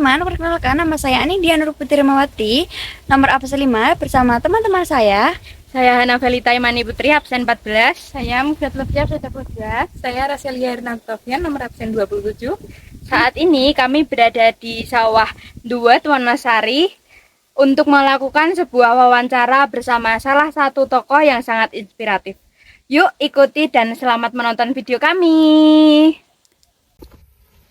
teman-teman, perkenalkan nama saya Anidia Nur Putri Mawati, nomor absen 5 bersama teman-teman saya. Saya Hana Felita Imani Putri, absen 14. Saya Mufiat Lutfi, absen 12. Saya Raselia Hernantovian, nomor absen 27. Saat ini kami berada di Sawah Duet, Wonosari untuk melakukan sebuah wawancara bersama salah satu tokoh yang sangat inspiratif. Yuk ikuti dan selamat menonton video kami.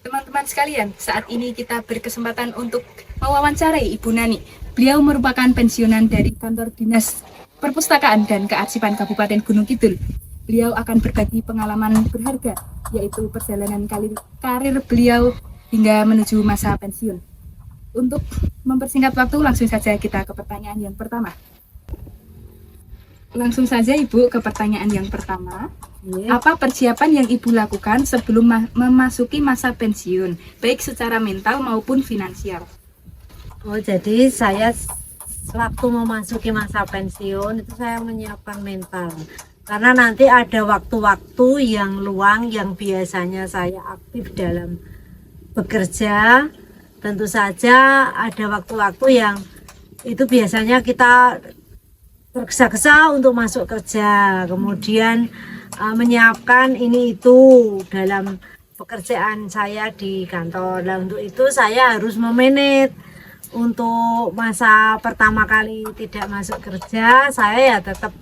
Teman-teman sekalian, saat ini kita berkesempatan untuk mewawancarai Ibu Nani. Beliau merupakan pensiunan dari kantor dinas perpustakaan dan kearsipan Kabupaten Gunung Kidul. Beliau akan berbagi pengalaman berharga, yaitu perjalanan karir beliau hingga menuju masa pensiun. Untuk mempersingkat waktu, langsung saja kita ke pertanyaan yang pertama. Langsung saja Ibu ke pertanyaan yang pertama. Apa persiapan yang Ibu lakukan sebelum memasuki masa pensiun, baik secara mental maupun finansial? Oh, jadi saya waktu memasuki masa pensiun itu saya menyiapkan mental. Karena nanti ada waktu-waktu yang luang yang biasanya saya aktif dalam bekerja. Tentu saja ada waktu-waktu yang itu biasanya kita tergesa-gesa untuk masuk kerja, kemudian menyiapkan ini itu dalam pekerjaan saya di kantor. Dan untuk itu saya harus memanage. Untuk masa pertama kali tidak masuk kerja, saya ya tetap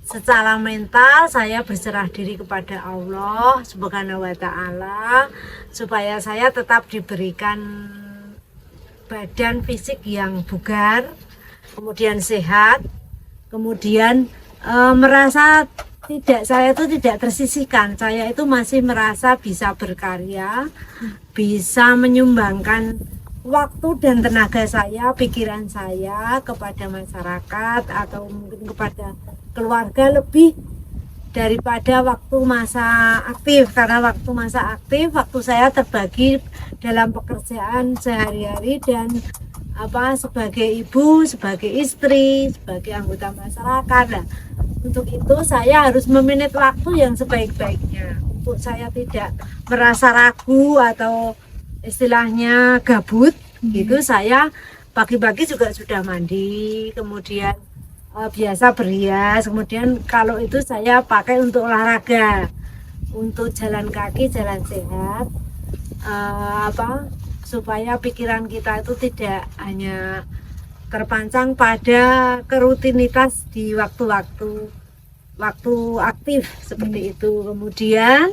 secara mental saya berserah diri kepada Allah Subhanahu wa Ta'ala, supaya saya tetap diberikan badan fisik yang bugar, kemudian sehat, kemudian merasa saya itu tidak tersisihkan. Saya itu masih merasa bisa berkarya, bisa menyumbangkan waktu dan tenaga saya, pikiran saya kepada masyarakat atau mungkin kepada keluarga lebih daripada waktu masa aktif. Karena waktu masa aktif, waktu saya terbagi dalam pekerjaan sehari-hari dan sebagai ibu, sebagai istri, sebagai anggota masyarakat. Nah, untuk itu saya harus memanage waktu yang sebaik-baiknya. Untuk saya tidak merasa ragu atau istilahnya gabut gitu, saya pagi-pagi juga sudah mandi, kemudian biasa berhias, kemudian kalau itu saya pakai untuk olahraga, untuk jalan kaki, jalan sehat, supaya pikiran kita itu tidak hanya terpancang pada kerutinitas di waktu aktif seperti itu. Kemudian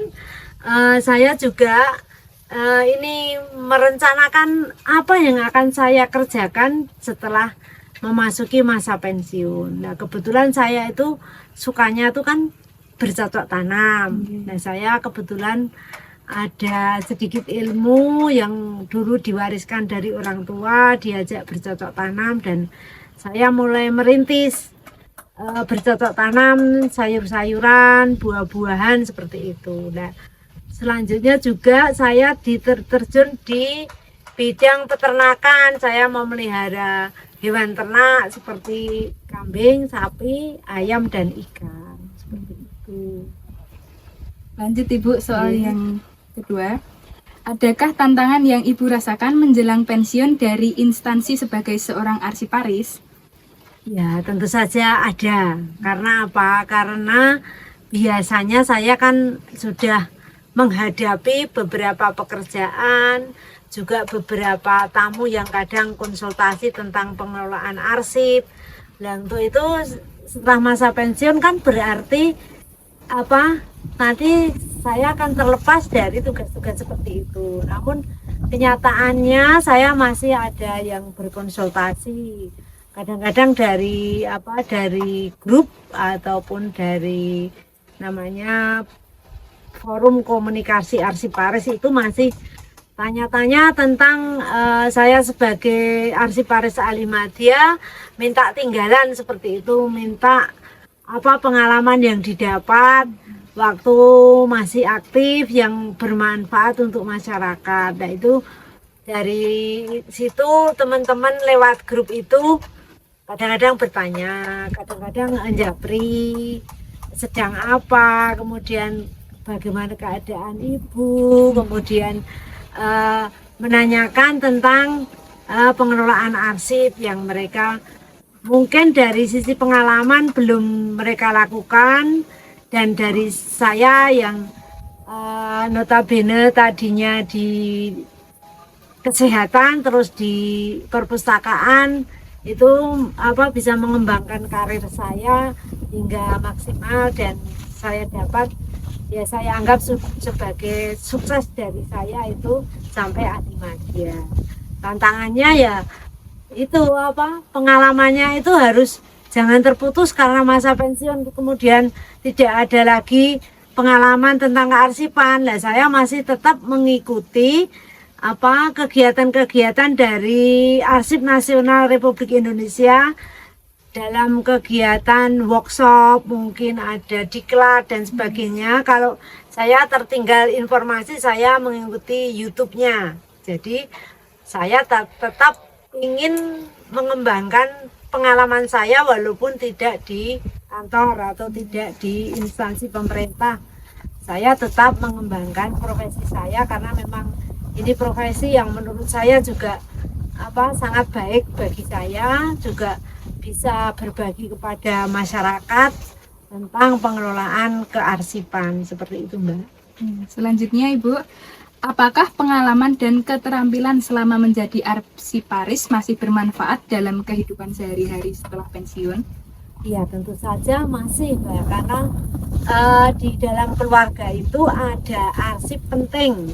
saya juga ini merencanakan apa yang akan saya kerjakan setelah memasuki masa pensiun. Nah, kebetulan saya itu sukanya tuh kan bercocok tanam. Nah, saya kebetulan ada sedikit ilmu yang dulu diwariskan dari orang tua, diajak bercocok tanam dan saya mulai merintis bercocok tanam sayur-sayuran, buah-buahan seperti itu. Nah, selanjutnya juga saya terjun di bidang peternakan. Saya memelihara hewan ternak seperti kambing, sapi, ayam dan ikan seperti itu. Lanjut Ibu, soal yang kedua. Adakah tantangan yang Ibu rasakan menjelang pensiun dari instansi sebagai seorang arsiparis? Ya, tentu saja ada. Karena apa? Karena biasanya saya kan sudah menghadapi beberapa pekerjaan, juga beberapa tamu yang kadang konsultasi tentang pengelolaan arsip. Dan untuk itu setelah masa pensiun kan berarti nanti saya akan terlepas dari tugas-tugas seperti itu. Namun kenyataannya saya masih ada yang berkonsultasi. Kadang-kadang dari grup ataupun dari namanya forum komunikasi arsiparis itu masih tanya-tanya tentang saya sebagai arsiparis Alimadya, minta tinggalan seperti itu, minta pengalaman yang didapat waktu masih aktif yang bermanfaat untuk masyarakat. Nah, itu dari situ teman-teman lewat grup itu kadang-kadang bertanya, kadang-kadang japri sedang apa, kemudian bagaimana keadaan ibu, kemudian menanyakan tentang pengelolaan arsip yang mereka mungkin dari sisi pengalaman belum mereka lakukan, dan dari saya yang notabene tadinya di kesehatan terus di perpustakaan itu bisa mengembangkan karir saya hingga maksimal, dan saya dapat, ya saya anggap sebagai sukses dari saya itu sampai Adimadya. Tantangannya ya itu pengalamannya itu harus jangan terputus karena masa pensiun kemudian tidak ada lagi pengalaman tentang kearsipan. Lah saya masih tetap mengikuti kegiatan-kegiatan dari Arsip Nasional Republik Indonesia dalam kegiatan workshop, mungkin ada diklat dan sebagainya. Kalau saya tertinggal informasi, saya mengikuti YouTube-nya. Jadi saya tetap ingin mengembangkan pengalaman saya walaupun tidak di kantor atau tidak di instansi pemerintah. Saya tetap mengembangkan profesi saya karena memang ini profesi yang menurut saya juga sangat baik bagi saya, juga bisa berbagi kepada masyarakat tentang pengelolaan kearsipan seperti itu, Mbak. Selanjutnya Ibu, apakah pengalaman dan keterampilan selama menjadi arsiparis masih bermanfaat dalam kehidupan sehari-hari setelah pensiun? Iya, tentu saja masih, Mbak, karena di dalam keluarga itu ada arsip penting,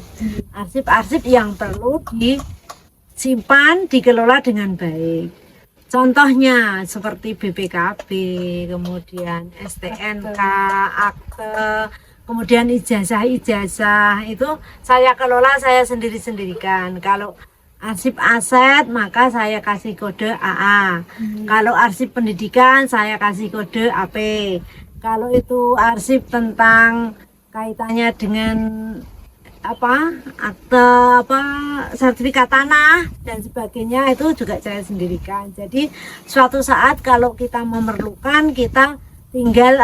arsip-arsip yang perlu disimpan, dikelola dengan baik. Contohnya seperti BPKB, kemudian STNK, akte, kemudian ijazah-ijazah itu saya kelola, saya sendiri-sendirikan. Kalau arsip aset maka saya kasih kode AA. Kalau arsip pendidikan saya kasih kode AP. Kalau itu arsip tentang kaitannya dengan akte sertifikat tanah dan sebagainya itu juga saya sendirikan. Jadi suatu saat kalau kita memerlukan, kita tinggal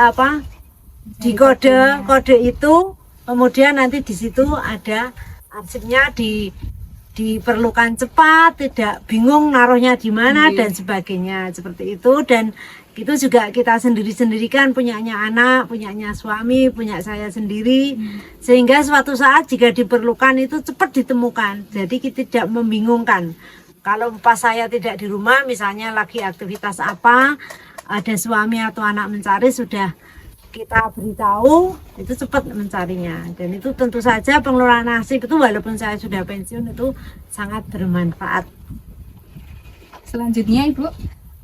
di kode itu, kemudian nanti di situ ada arsipnya, diperlukan cepat, tidak bingung naruhnya di mana dan sebagainya seperti itu. Dan itu juga kita sendiri-sendirikan, punyanya anak, punyanya suami, punya saya sendiri, sehingga suatu saat jika diperlukan itu cepat ditemukan, jadi kita tidak membingungkan. Kalau pas saya tidak di rumah, misalnya lagi aktivitas apa, ada suami atau anak mencari, sudah kita beritahu, itu cepat mencarinya. Dan itu tentu saja pengelolaan arsip itu walaupun saya sudah pensiun itu sangat bermanfaat. Selanjutnya Ibu,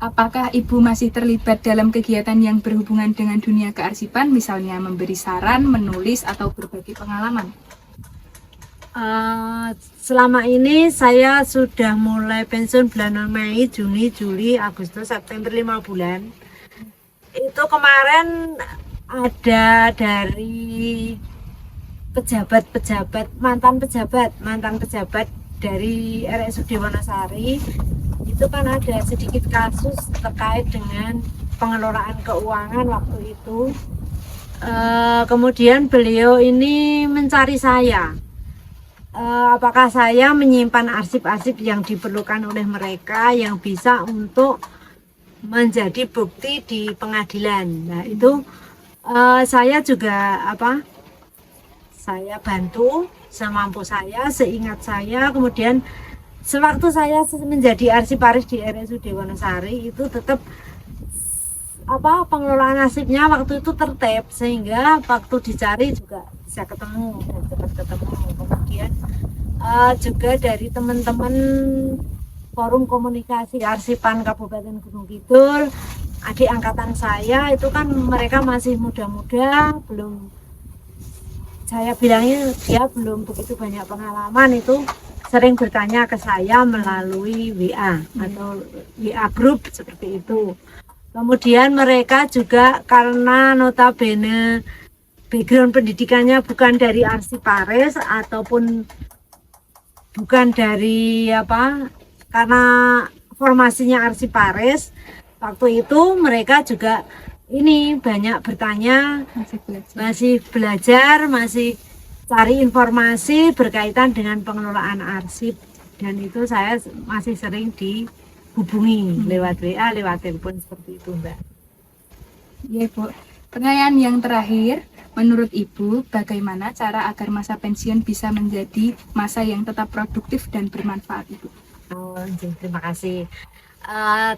apakah Ibu masih terlibat dalam kegiatan yang berhubungan dengan dunia kearsipan, misalnya memberi saran, menulis, atau berbagi pengalaman? Selama ini saya sudah mulai pensiun bulan Mei, Juni, Juli, Agustus, September, 5 bulan. Itu kemarin ada dari mantan pejabat dari RSUD Wonosari. Itu kan ada sedikit kasus terkait dengan pengelolaan keuangan waktu itu. Kemudian beliau ini mencari saya, apakah saya menyimpan arsip-arsip yang diperlukan oleh mereka yang bisa untuk menjadi bukti di pengadilan. Nah itu saya juga saya bantu semampu saya, seingat saya. Kemudian sewaktu saya menjadi arsiparis di RSUD Wonosari itu tetap pengelolaan arsipnya waktu itu tertib, sehingga waktu dicari juga bisa ketemu dan cepat ketemu. Kemudian juga dari teman-teman Forum Komunikasi Arsipan Kabupaten Gunung Kidul, adik angkatan saya itu kan mereka masih muda-muda, belum, saya bilangnya dia belum begitu banyak pengalaman, itu sering bertanya ke saya melalui WA atau WA group seperti itu. Kemudian mereka juga karena notabene background pendidikannya bukan dari arsiparis ataupun bukan dari karena formasinya arsiparis, waktu itu mereka juga ini banyak bertanya, masih belajar, masih cari informasi berkaitan dengan pengelolaan arsip. dan itu saya masih sering dihubungi lewat WA, lewat telepon seperti itu, Mbak. Ya, Ibu. Pertanyaan yang terakhir, menurut Ibu, bagaimana cara agar masa pensiun bisa menjadi masa yang tetap produktif dan bermanfaat, Ibu? Oh, terima kasih.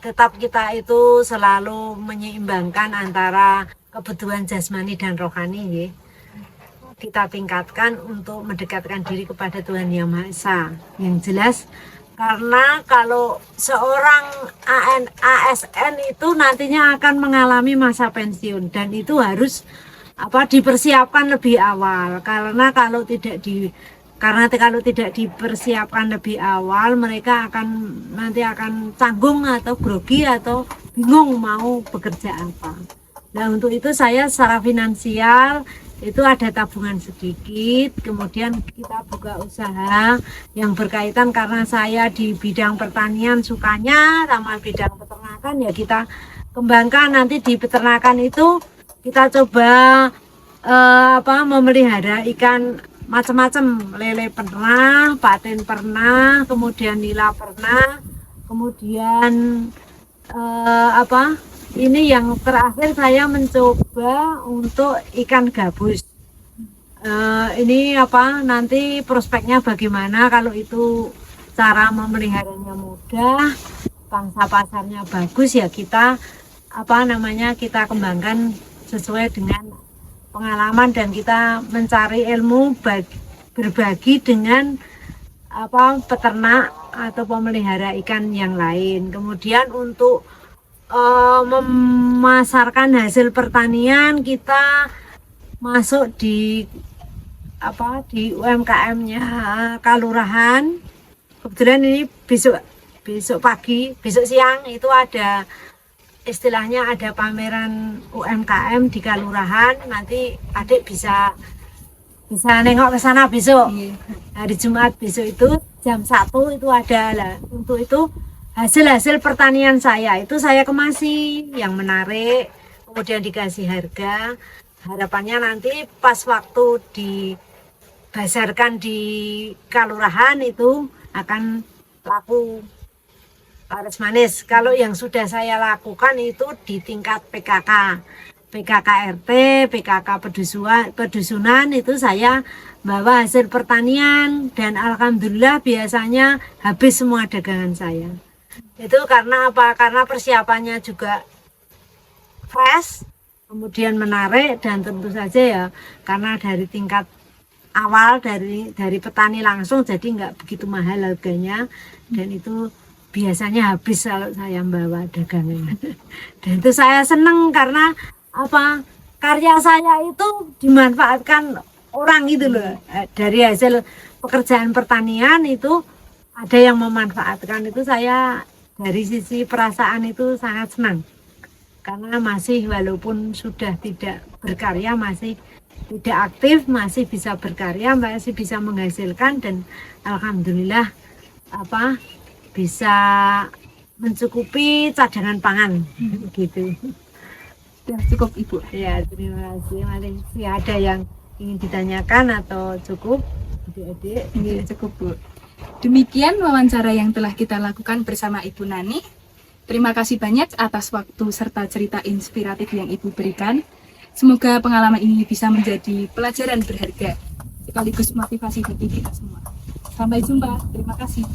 Tetap kita itu selalu menyeimbangkan antara kebutuhan jasmani dan rohani, nggih. Kita tingkatkan untuk mendekatkan diri kepada Tuhan Yang Maha Esa. Yang jelas, karena kalau seorang ASN itu nantinya akan mengalami masa pensiun dan itu harus dipersiapkan lebih awal, karena kalau tidak dipersiapkan lebih awal, mereka nanti akan canggung atau grogi atau bingung mau bekerja apa. Nah, untuk itu saya secara finansial itu ada tabungan sedikit, kemudian kita buka usaha yang berkaitan, karena saya di bidang pertanian sukanya sama bidang peternakan, ya kita kembangkan. Nanti di peternakan itu kita coba memelihara ikan macam-macam, lele pernah, patin pernah, kemudian nila pernah, kemudian ini yang terakhir saya mencoba untuk ikan gabus. Ini nanti prospeknya bagaimana, kalau itu cara memeliharanya mudah, pangsa pasarnya bagus, ya kita kita kembangkan sesuai dengan pengalaman dan kita mencari ilmu berbagi dengan peternak atau pemelihara ikan yang lain. Kemudian untuk memasarkan hasil pertanian, kita masuk di UMKM-nya Kalurahan. Kebetulan ini besok siang itu ada istilahnya ada pameran UMKM di Kalurahan. Nanti adik bisa nengok ke sana besok. Hari Jumat besok itu jam 1 itu ada lah. Untuk itu hasil pertanian saya itu saya kemasi yang menarik, kemudian dikasih harga. Harapannya nanti pas waktu dibasarkan di Kalurahan itu akan laku laris manis. Kalau yang sudah saya lakukan itu di tingkat PKK RT, PKK pedusunan itu saya bawa hasil pertanian dan alhamdulillah biasanya habis semua dagangan saya. Itu karena apa? Karena persiapannya juga fresh, kemudian menarik, dan tentu saja ya karena dari tingkat awal dari petani langsung, jadi nggak begitu mahal harganya, dan itu biasanya habis kalau saya bawa dagangan. Dan itu saya seneng karena karya saya itu dimanfaatkan orang gitu loh. Dari hasil pekerjaan pertanian itu ada yang memanfaatkan, itu saya dari sisi perasaan itu sangat senang, karena masih walaupun sudah tidak berkarya, masih tidak aktif, masih bisa berkarya, masih bisa menghasilkan, dan alhamdulillah bisa mencukupi cadangan pangan gitu. Sudah cukup, Ibu. Ya, terima kasih. Masih ada yang ingin ditanyakan atau cukup, adik-adik? Ini cukup, Bu. Demikian wawancara yang telah kita lakukan bersama Ibu Nani. Terima kasih banyak atas waktu serta cerita inspiratif yang Ibu berikan. Semoga pengalaman ini bisa menjadi pelajaran berharga sekaligus motivasi bagi kita semua. Sampai jumpa. Terima kasih.